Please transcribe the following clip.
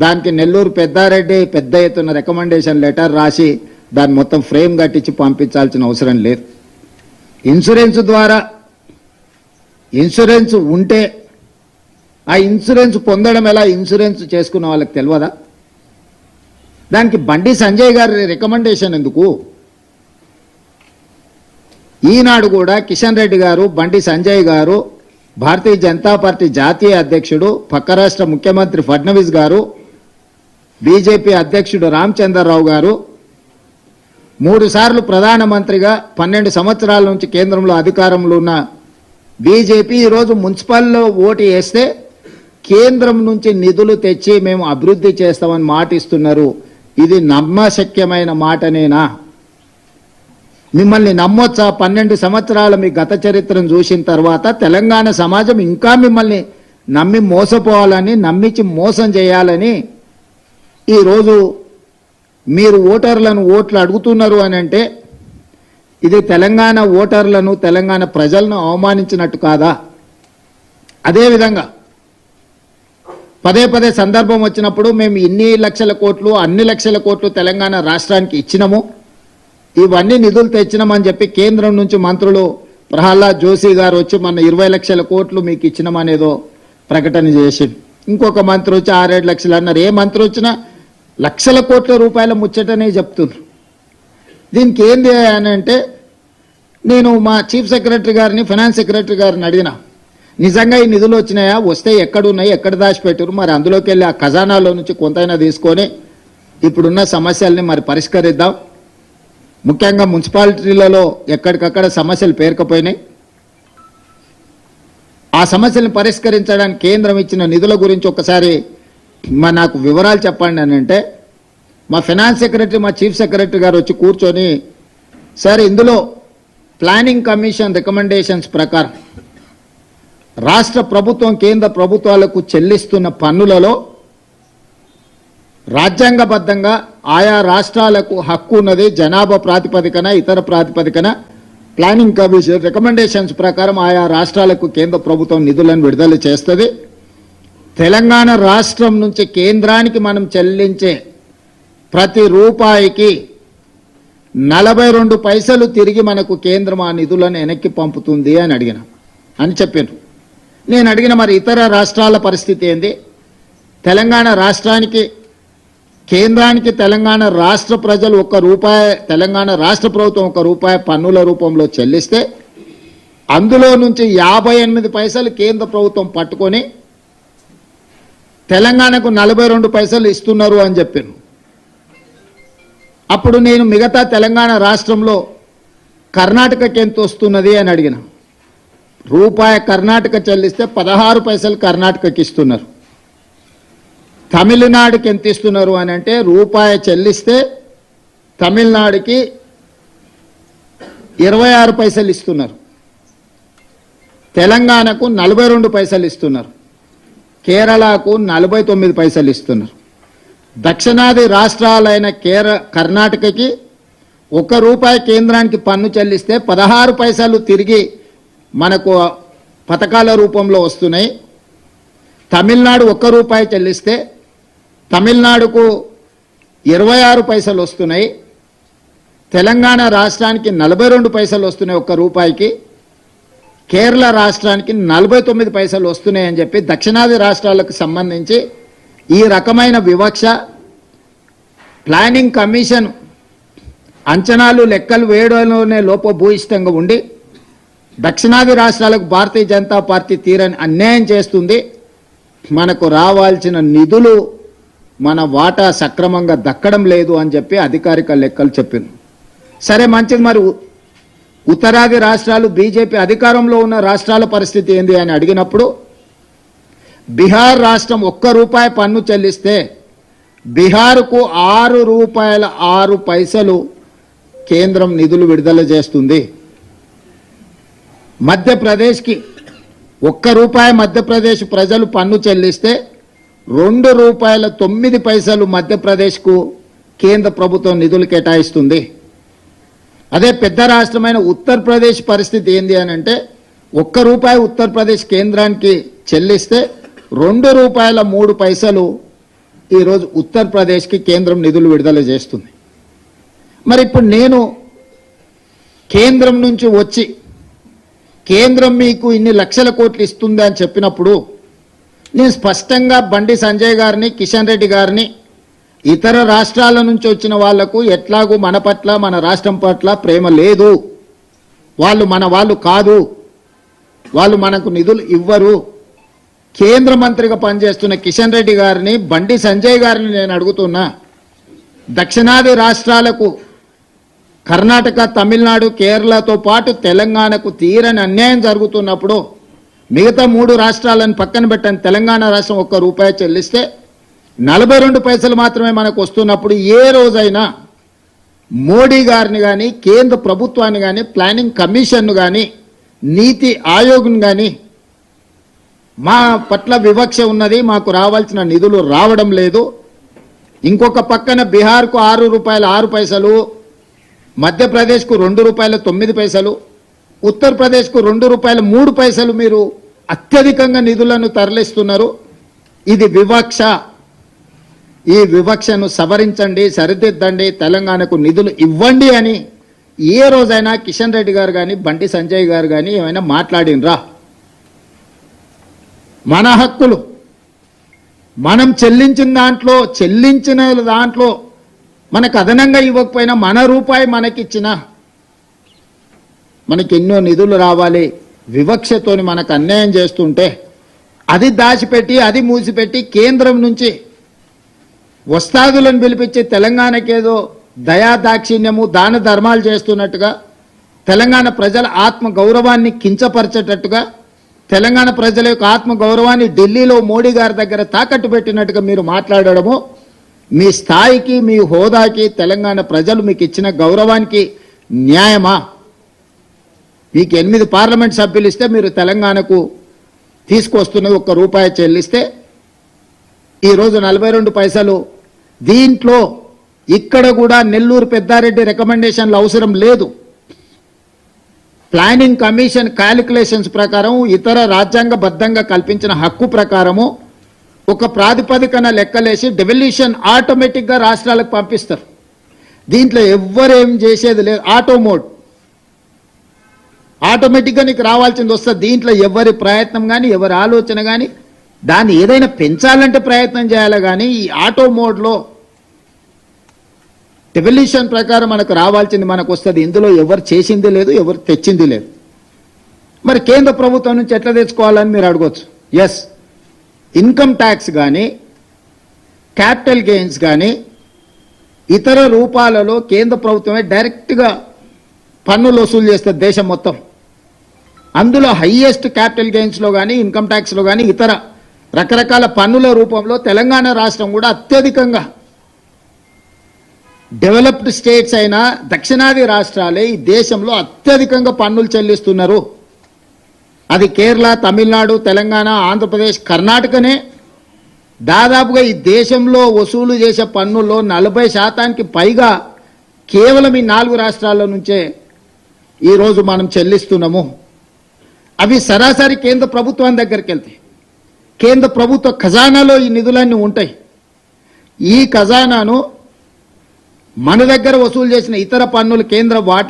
దానికి నెల్లూరు పెద్దారెడ్డి పెద్ద ఎత్తున రికమెండేషన్ లెటర్ రాసి దాన్ని మొత్తం ఫ్రేమ్ కట్టించి పంపించాల్సిన అవసరం లేదు. ఇన్సూరెన్స్ ద్వారా ఇన్సూరెన్స్ ఉంటే ఆ ఇన్సూరెన్స్ పొందడం ఎలా, ఇన్సూరెన్స్ చేసుకున్న వాళ్ళకి తెలియదా? దానికి బండి సంజయ్ గారి రికమెండేషన్ ఎందుకు? ఈనాడు కూడా కిషన్ రెడ్డి గారు, బండి సంజయ్ గారు, భారతీయ జనతా పార్టీ జాతీయ అధ్యక్షుడు, పక్క రాష్ట్ర ముఖ్యమంత్రి ఫడ్నవీస్ గారు, బీజేపీ అధ్యక్షుడు రామచంద్రరావు గారు 3 సార్లు ప్రధానమంత్రిగా 12 సంవత్సరాల నుంచి కేంద్రంలో అధికారంలో ఉన్న బీజేపీ ఈరోజు మున్సిపల్లో ఓటు వేస్తే కేంద్రం నుంచి నిధులు తెచ్చి మేము అభివృద్ధి చేస్తామని మాట ఇస్తున్నారు. ఇది నమ్మశక్యమైన మాటనేనా? మిమ్మల్ని నమ్మొచ్చా? 12 సంవత్సరాల మీ గత చరిత్రను చూసిన తర్వాత తెలంగాణ సమాజం ఇంకా మిమ్మల్ని నమ్మి మోసపోవాలని, నమ్మించి మోసం చేయాలని ఈరోజు మీరు ఓటర్లను ఓట్లు అడుగుతున్నారు అని అంటే ఇది తెలంగాణ ఓటర్లను, తెలంగాణ ప్రజలను అవమానించినట్టు కాదా? అదేవిధంగా పదే పదే సందర్భం వచ్చినప్పుడు మేము ఇన్ని లక్షల కోట్లు, అన్ని లక్షల కోట్లు తెలంగాణ రాష్ట్రానికి ఇచ్చినాము, ఇవన్నీ నిధులు తెచ్చినామని చెప్పి కేంద్రం నుంచి మంత్రులు ప్రహ్లాద్ జోషి గారు వచ్చి మన 20 లక్షల కోట్లు మీకు ఇచ్చినామనేదో ప్రకటన చేసింది. ఇంకొక మంత్రి వచ్చి 6-7 లక్షలు అన్నారు. ఏ మంత్రి వచ్చినా లక్షల కోట్ల రూపాయల ముచ్చటనే చెప్తున్నారు. దీనికి ఏంది అని అంటే నేను మా చీఫ్ సెక్రటరీ గారిని, ఫైనాన్స్ సెక్రటరీ గారిని అడిగినా, నిజంగా ఈ నిధులు వచ్చినాయా, వస్తే ఎక్కడున్నాయి, ఎక్కడ దాచిపెట్టారు, మరి అందులోకి వెళ్ళి ఆ ఖజానాలో నుంచి కొంతైనా తీసుకొని ఇప్పుడున్న సమస్యల్ని మరి పరిష్కరిద్దాం. ముఖ్యంగా మున్సిపాలిటీలలో ఎక్కడికక్కడ సమస్యలు పేరుకపోయినాయి. ఆ సమస్యలను పరిష్కరించడానికి కేంద్రం ఇచ్చిన నిధుల గురించి ఒకసారి నాకు వివరాలు చెప్పండి అని అంటే మా ఫైనాన్స్ సెక్రటరీ, మా చీఫ్ సెక్రటరీ గారు వచ్చి కూర్చొని, సార్ ఇందులో ప్లానింగ్ కమిషన్ రికమెండేషన్స్ ప్రకారం రాష్ట్ర ప్రభుత్వం కేంద్ర ప్రభుత్వాలకు చెల్లిస్తున్న పన్నులలో రాజ్యాంగబద్ధంగా ఆయా రాష్ట్రాలకు హక్కు ఉన్నది. జనాభా ప్రాతిపదికన, ఇతర ప్రాతిపదికన ప్లానింగ్ కమిషన్ రికమెండేషన్స్ ప్రకారం ఆయా రాష్ట్రాలకు కేంద్ర ప్రభుత్వం నిధులను విడుదల చేస్తుంది. తెలంగాణ రాష్ట్రం నుంచి కేంద్రానికి మనం చెల్లించే ప్రతి రూపాయికి 42 పైసలు తిరిగి మనకు కేంద్రం ఆ నిధులను వెనక్కి పంపుతుంది అని చెప్పారు. నేను అడిగిన మరి ఇతర రాష్ట్రాల పరిస్థితి ఏంది? తెలంగాణ రాష్ట్రానికి, కేంద్రానికి తెలంగాణ రాష్ట్ర ప్రజలు ₹1, తెలంగాణ రాష్ట్ర ప్రభుత్వం ₹1 పన్నుల రూపంలో చెల్లిస్తే అందులో నుంచి 58 పైసలు కేంద్ర ప్రభుత్వం పట్టుకొని తెలంగాణకు 42 పైసలు ఇస్తున్నారు అని చెప్పాను. అప్పుడు నేను మిగతా తెలంగాణ రాష్ట్రంలో కర్ణాటకకి ఎంత వస్తున్నది అని అడిగిన. ₹1 కర్ణాటక చెల్లిస్తే 16 పైసలు కర్ణాటకకి ఇస్తున్నారు. తమిళనాడుకి ఎంత ఇస్తున్నారు అని అంటే ₹1 చెల్లిస్తే తమిళనాడుకి 26 పైసలు ఇస్తున్నారు. తెలంగాణకు 42 పైసలు ఇస్తున్నారు. కేరళకు 49 పైసలు ఇస్తున్నారు. దక్షిణాది రాష్ట్రాలైన కర్ణాటకకి ₹1 కేంద్రానికి పన్ను చెల్లిస్తే 16 పైసలు తిరిగి మనకు పథకాల రూపంలో వస్తున్నాయి. తమిళనాడు ₹1 చెల్లిస్తే తమిళనాడుకు 26 పైసలు వస్తున్నాయి. తెలంగాణ రాష్ట్రానికి 42 పైసలు వస్తున్నాయి ₹1కి. కేరళ రాష్ట్రానికి 49 పైసలు వస్తున్నాయని చెప్పి దక్షిణాది రాష్ట్రాలకు సంబంధించి ఈ రకమైన వివక్ష ప్లానింగ్ కమిషన్ అంచనాలు లెక్కలు వేయడంలోనే లోపభూయిష్టంగా ఉండి దక్షిణాది రాష్ట్రాలకు భారతీయ జనతా పార్టీ తీరని అన్యాయం చేస్తుంది. మనకు రావాల్సిన నిధులు మన వాటా సక్రమంగా దక్కడం లేదు అని చెప్పి అధికారిక లెక్కలు చెప్పింది. సరే మంచిది, మరి ఉత్తరాది రాష్ట్రాలు, బీజేపీ అధికారంలో ఉన్న రాష్ట్రాల పరిస్థితి ఏంది అని అడిగినప్పుడు బీహార్ రాష్ట్రం ₹1 పన్ను చెల్లిస్తే బీహార్కు ₹6.06 కేంద్రం నిధులు విడుదల చేస్తుంది. మధ్యప్రదేశ్కి ₹1 మధ్యప్రదేశ్ ప్రజలు పన్ను చెల్లిస్తే ₹2.09 మధ్యప్రదేశ్కు కేంద్ర ప్రభుత్వం నిధులు కేటాయిస్తుంది. అదే పెద్ద రాష్ట్రమైన ఉత్తరప్రదేశ్ పరిస్థితి ఏంది అని అంటే ₹1 ఉత్తరప్రదేశ్ కేంద్రానికి చెల్లిస్తే ₹2.03 ఈరోజు ఉత్తరప్రదేశ్కి కేంద్రం నిధులు విడుదల చేస్తుంది. మరి ఇప్పుడు నేను కేంద్రం నుంచి వచ్చి కేంద్రం మీకు ఇన్ని లక్షల కోట్లు ఇస్తుంది అని చెప్పినప్పుడు నేను స్పష్టంగా బండి సంజయ్ గారిని, కిషన్ రెడ్డి గారిని, ఇతర రాష్ట్రాల నుంచి వచ్చిన వాళ్లకు ఎట్లాగూ మన పట్ల, మన రాష్ట్రం పట్ల ప్రేమ లేదు, వాళ్ళు మన వాళ్ళు కాదు, వాళ్ళు మనకు నిధులు ఇవ్వరు, కేంద్ర మంత్రిగా పనిచేస్తున్న కిషన్ రెడ్డి గారిని, బండి సంజయ్ గారిని నేను అడుగుతున్నా, దక్షిణాది రాష్ట్రాలకు కర్ణాటక, తమిళనాడు, కేరళతో పాటు తెలంగాణకు తీరని అన్యాయం జరుగుతున్నప్పుడు మిగతా 3 రాష్ట్రాలను పక్కన పెట్టని తెలంగాణ రాష్ట్రం ₹1 చెల్లిస్తే 42 పైసలు మాత్రమే మనకు వస్తున్నప్పుడు ఏ రోజైనా మోడీ గారిని కానీ, కేంద్ర ప్రభుత్వాన్ని కానీ, ప్లానింగ్ కమిషన్ను కానీ, నీతి ఆయోగ్ను కానీ మా పట్ల వివక్ష ఉన్నది, మాకు రావాల్సిన నిధులు రావడం లేదు, ఇంకొక పక్కన బీహార్కు ₹6.06, మధ్యప్రదేశ్కు ₹2.09, ఉత్తరప్రదేశ్కు ₹2.03 మీరు అత్యధికంగా నిధులను తరలిస్తున్నారు. ఇది వివక్ష. ఈ వివక్షను సవరించండి, సరిదిద్దండి, తెలంగాణకు నిధులు ఇవ్వండి అని ఏ రోజైనా కిషన్ రెడ్డి గారు కానీ, బండి సంజయ్ గారు కానీ ఏమైనా మాట్లాడినరా? మన హక్కులు మనం చెల్లించిన దాంట్లో మనకు అదనంగా ఇవ్వకపోయినా మన రూపాయి మనకిచ్చినా మనకి ఎన్నో నిధులు రావాలి. వివక్షతోని మనకు అన్యాయం చేస్తుంటే అది దాచిపెట్టి, అది మూసిపెట్టి కేంద్రం నుంచి వస్తాదులను పిలిపించి తెలంగాణకేదో దయా దాక్షిణ్యము, దాన ధర్మాలు చేస్తున్నట్టుగా, తెలంగాణ ప్రజల ఆత్మ గౌరవాన్ని కించపరిచేటట్టుగా, తెలంగాణ ప్రజల యొక్క ఆత్మ గౌరవాన్ని ఢిల్లీలో మోడీ గారి దగ్గర తాకట్టు పెట్టినట్టుగా మీరు మాట్లాడడము మీ స్థాయికి, మీ హోదాకి, తెలంగాణ ప్రజలు మీకు ఇచ్చిన గౌరవానికి న్యాయమా? మీకు 8 పార్లమెంట్ సభ్యులు ఇస్తే మీరు తెలంగాణకు తీసుకొస్తున్నది ₹1 చెల్లిస్తే ఈరోజు 42 పైసలు. దీంట్లో ఇక్కడ కూడా నెల్లూరు పెద్దారెడ్డి రికమెండేషన్లు అవసరం లేదు. ప్లానింగ్ కమిషన్ క్యాలిక్యులేషన్స్ ప్రకారం, ఇతర రాజ్యాంగబద్ధంగా కల్పించిన హక్కు ప్రకారము ఒక ప్రాతిపదికన లెక్కలేసి డెవల్యూషన్ ఆటోమేటిక్గా రాష్ట్రాలకు పంపిస్తారు. దీంట్లో ఎవ్వరేం చేసేది లేదు. ఆటో మోడ్ ఆటోమేటిక్గా నీకు రావాల్సింది వస్తుంది. దీంట్లో ఎవరి ప్రయత్నం కానీ, ఎవరి ఆలోచన కానీ, దాన్ని ఏదైనా పెంచాలంటే ప్రయత్నం చేయాలి కానీ ఈ ఆటో మోడ్లో డెవల్యూషన్ ప్రకారం మనకు రావాల్సింది మనకు వస్తుంది. ఇందులో ఎవరు చేసింది లేదు, ఎవరు తెచ్చింది లేదు. మరి కేంద్ర ప్రభుత్వం నుంచి ఎట్లా తెచ్చుకోవాలని మీరు అడగవచ్చు. ఎస్, ఇన్కమ్ ట్యాక్స్ కానీ, క్యాపిటల్ గెయిన్స్ కానీ, ఇతర రూపాలలో కేంద్ర ప్రభుత్వమే డైరెక్ట్గా పన్నులు వసూలు చేస్తుంది దేశం మొత్తం. అందులో హైయెస్ట్ క్యాపిటల్ గెయిన్స్లో కానీ, ఇన్కమ్ ట్యాక్స్లో కానీ, ఇతర రకరకాల పన్నుల రూపంలో తెలంగాణ రాష్ట్రం కూడా అత్యధికంగా, డెవలప్డ్ స్టేట్స్ అయిన దక్షిణాది రాష్ట్రాలే ఈ దేశంలో అత్యధికంగా పన్నులు చెల్లిస్తున్నారు. అది కేరళ, తమిళనాడు, తెలంగాణ, ఆంధ్రప్రదేశ్, కర్ణాటకనే దాదాపుగా ఈ దేశంలో వసూలు చేసే పన్నుల్లో 40% పైగా కేవలం ఈ 4 రాష్ట్రాల నుంచే ఈరోజు మనం చెల్లిస్తున్నాము. అవి సరాసరి కేంద్ర ప్రభుత్వం దగ్గరికి వెళ్తాయి. కేంద్ర ప్రభుత్వ ఖజానాలో ఈ నిధులన్నీ ఉంటాయి. ఈ ఖజానాను మన దగ్గర వసూలు చేసిన ఇతర పన్నులు కేంద్ర వాటా